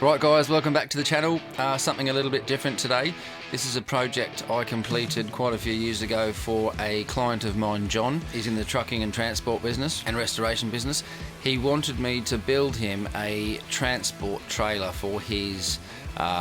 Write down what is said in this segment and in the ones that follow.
Right guys, welcome back to the channel. Something a little bit different today. This is a project I completed quite a few years ago for a client of mine, John. He's in the trucking and transport business and restoration business. He wanted me to build him a transport trailer for his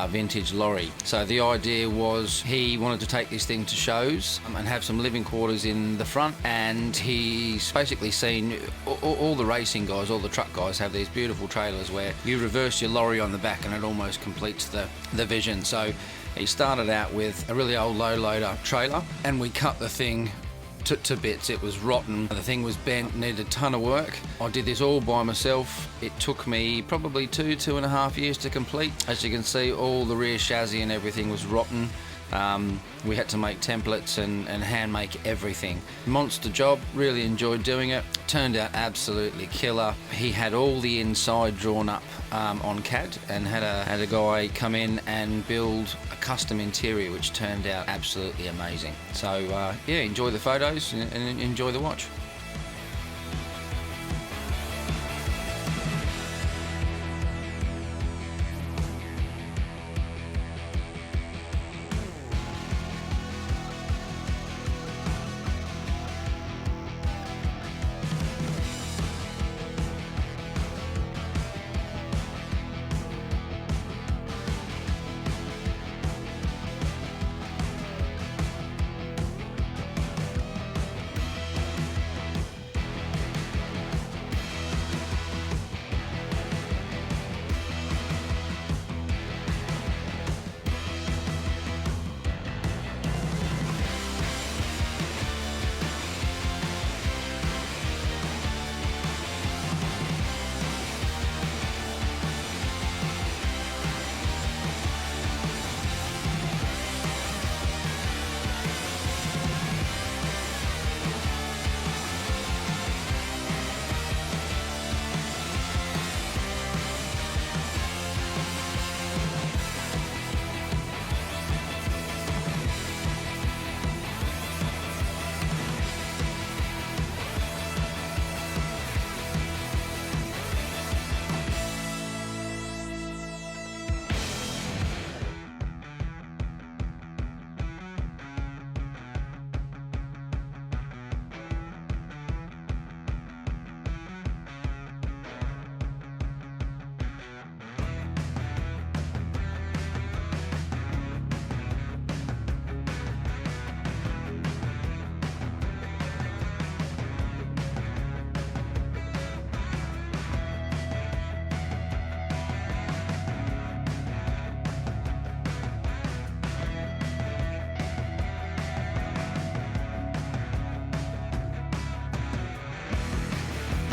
vintage lorry. So the idea was he wanted to take this thing to shows and have some living quarters in the front, and he's basically seen all the racing guys, all the truck guys have these beautiful trailers where you reverse your lorry on the back and it almost completes the vision. So he started out with a really old low loader trailer and we cut the thing to bits. It was rotten, the thing was bent, needed a ton of work. I did this all by myself. It took me probably 2.5 years to complete. As you can see, all the rear chassis and everything was rotten. We had to make templates and hand make everything. Monster job, really enjoyed doing it. Turned out absolutely killer. He had all the inside drawn up on CAD and had a guy come in and build a custom interior, which turned out absolutely amazing. So yeah, enjoy the photos and enjoy the watch.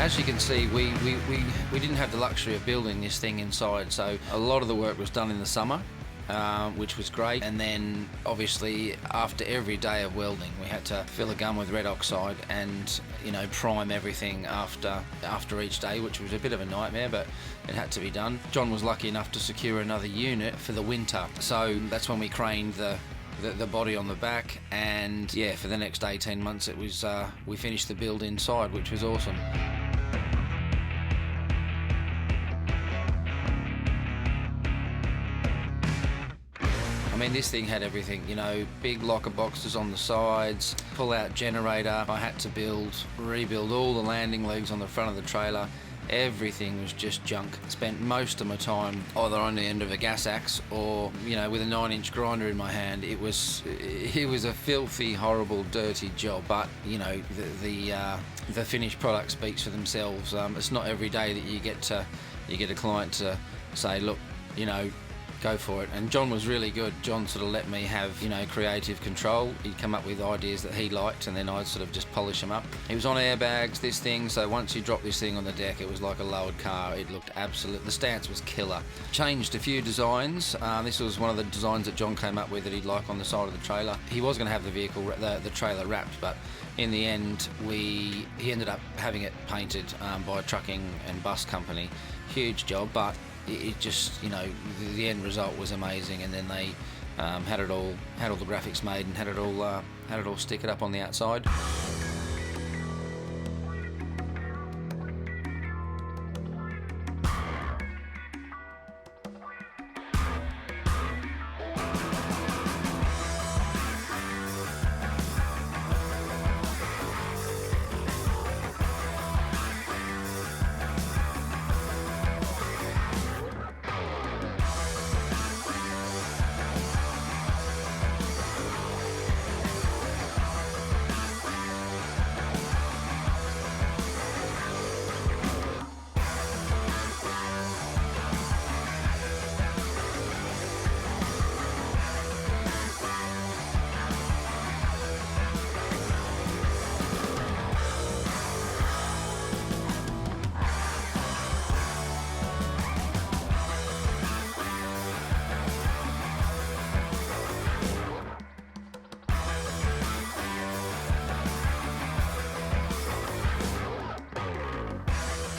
As you can see, we didn't have the luxury of building this thing inside, so a lot of the work was done in the summer, which was great. And then obviously after every day of welding we had to fill a gun with red oxide and, you know, prime everything after each day, which was a bit of a nightmare, but it had to be done. John was lucky enough to secure another unit for the winter, so that's when we craned the body on the back, and yeah, for the next 18 months it was we finished the build inside, which was awesome. I mean, this thing had everything, you know, big locker boxes on the sides, pull-out generator. I had to rebuild all the landing legs on the front of the trailer. Everything was just junk. Spent most of my time either on the end of a gas axe or, you know, with a 9-inch grinder in my hand. It was a filthy, horrible, dirty job. But you know, the finished product speaks for themselves. It's not every day that you get a client to say, look, you know, go for it. And John was really good. John sort of let me have, you know, creative control. He'd come up with ideas that he liked and then I'd sort of just polish them up. He was on airbags, this thing, so once you drop this thing on the deck it was like a lowered car. It looked absolute, the stance was killer. Changed a few designs. This was one of the designs that John came up with that he'd like on the side of the trailer. He was going to have the vehicle, the trailer wrapped, but in the end he ended up having it painted by a trucking and bus company. Huge job, but it just, you know, the end result was amazing. And then they had all the graphics made and had it all stick it up on the outside.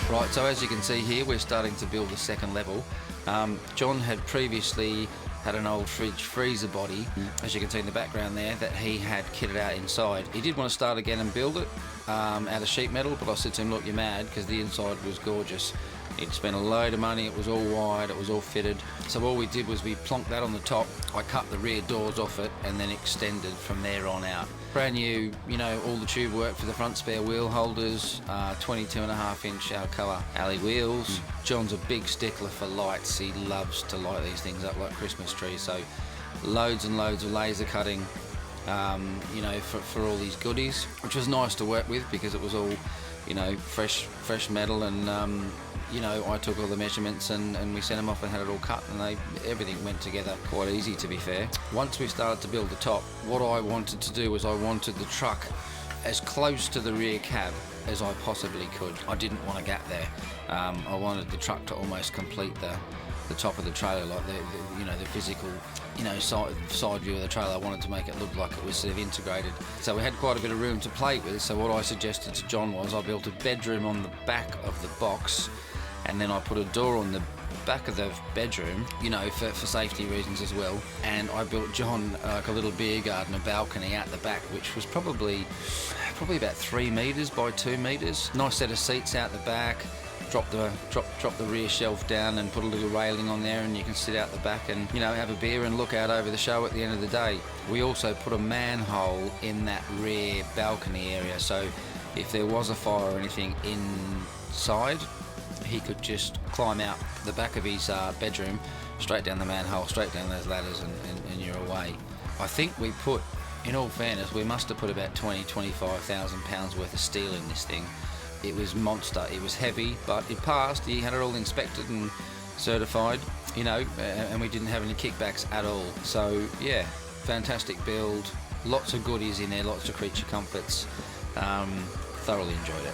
Right, so as you can see here, we're starting to build the second level. John had previously had an old fridge freezer body, as you can see in the background there, that he had kitted out inside. He did want to start again and build it out of sheet metal, but I said to him, look, you're mad, because the inside was gorgeous. He'd spent a load of money, it was all wide, it was all fitted. So all we did was we plonked that on the top, I cut the rear doors off it, and then extended from there on out. Brand new, you know, all the tube work for the front spare wheel holders, 22.5-inch Alcoa alley wheels. John's a big stickler for lights. He loves to light these things up like Christmas trees. So loads and loads of laser cutting, you know, for all these goodies, which was nice to work with because it was all, you know, fresh metal, and you know, I took all the measurements and we sent them off and had it all cut, and everything went together quite easy, to be fair. Once we started to build the top, what I wanted to do was I wanted the truck as close to the rear cab as I possibly could. I didn't want a gap there. I wanted the truck to almost complete the top of the trailer, like the you know, the physical, you know, side view of the trailer. I wanted to make it look like it was sort of integrated. So we had quite a bit of room to play with. So what I suggested to John was I built a bedroom on the back of the box, and then I put a door on the back of the bedroom, you know, for safety reasons as well. And I built John like a little beer garden, a balcony out the back, which was probably about 3 meters by 2 meters. Nice set of seats out the back. Drop the rear shelf down and put a little railing on there, and you can sit out the back and, you know, have a beer and look out over the show at the end of the day. We also put a manhole in that rear balcony area, so if there was a fire or anything inside, he could just climb out the back of his bedroom, straight down the manhole, straight down those ladders, and you're away. I think we put, in all fairness, we must have put about 25,000 pounds worth of steel in this thing. It was monster. It was heavy, but it passed. He had it all inspected and certified, you know, and we didn't have any kickbacks at all. So yeah, fantastic build, lots of goodies in there, lots of creature comforts. Thoroughly enjoyed it.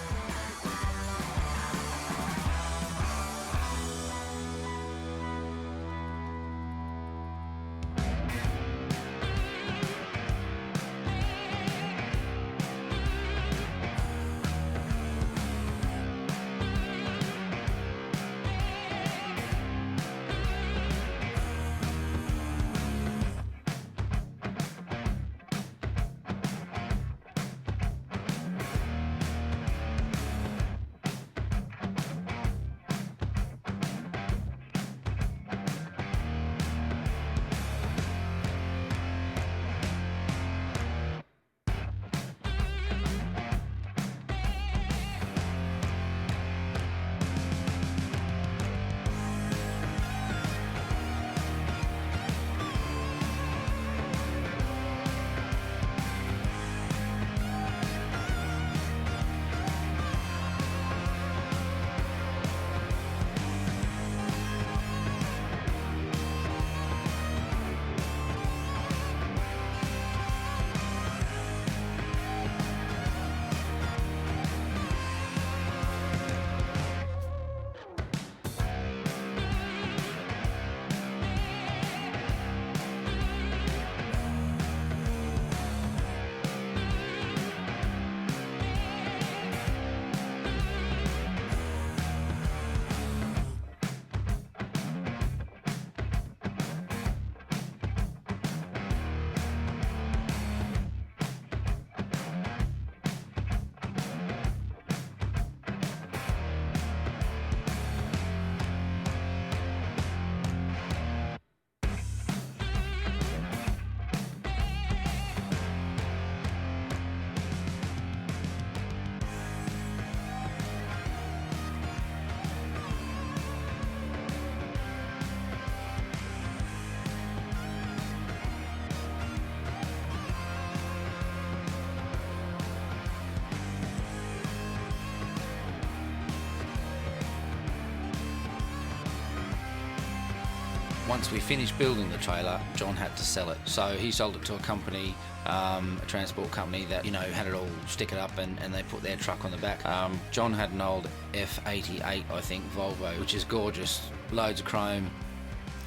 Once we finished building the trailer, John had to sell it. So he sold it to a company, a transport company that, you know, had it all stick it up and they put their truck on the back. John had an old F88, I think, Volvo, which is gorgeous, loads of chrome,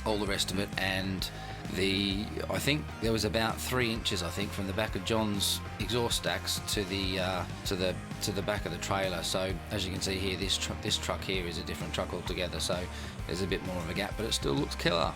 all the rest of it, and I think there was about 3 inches, I think, from the back of John's exhaust stacks to the back of the trailer. So as you can see here, this truck here is a different truck altogether. So there's a bit more of a gap, but it still looks killer.